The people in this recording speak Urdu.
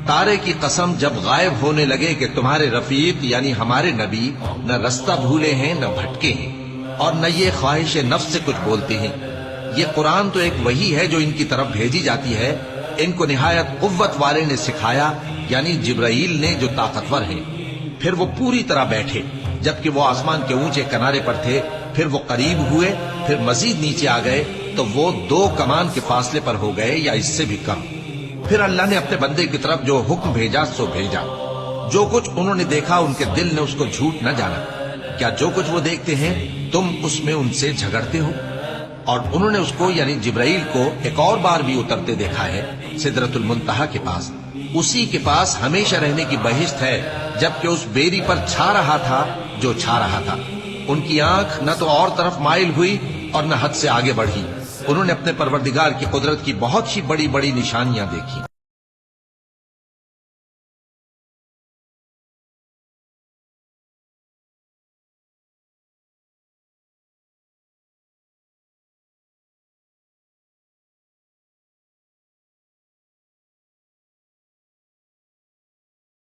تارے کی قسم جب غائب ہونے لگے کہ تمہارے رفیق یعنی ہمارے نبی نہ رستہ بھولے ہیں نہ بھٹکے ہیں اور نہ یہ خواہش نفس سے کچھ بولتے ہیں۔ یہ قرآن تو ایک وحی ہے جو ان کی طرف بھیجی جاتی ہے، ان کو نہایت قوت والے نے سکھایا یعنی جبرائیل نے جو طاقتور ہیں۔ پھر وہ پوری طرح بیٹھے جبکہ وہ آسمان کے اونچے کنارے پر تھے، پھر وہ قریب ہوئے، پھر مزید نیچے آ گئے تو وہ 2 کمان کے فاصلے پر ہو گئے یا اس سے بھی کم۔ پھر اللہ نے اپنے بندے کی طرف جو حکم بھیجا سو بھیجا۔ جو کچھ انہوں نے دیکھا ان کے دل نے اس کو جھوٹ نہ جانا۔ کیا جو کچھ وہ دیکھتے ہیں تم اس میں ان سے جھگڑتے ہو؟ اور انہوں نے اس کو یعنی جبرائیل کو ایک اور بار بھی اترتے دیکھا ہے سدرۃ المنتہا کے پاس۔ اسی کے پاس ہمیشہ رہنے کی بہشت ہے، جبکہ اس بیری پر چھا رہا تھا جو چھا رہا تھا۔ ان کی آنکھ نہ تو اور طرف مائل ہوئی اور نہ حد سے آگے بڑھی۔ انہوں نے اپنے پروردگار کی قدرت کی بہت ہی بڑی بڑی نشانیاں دیکھی۔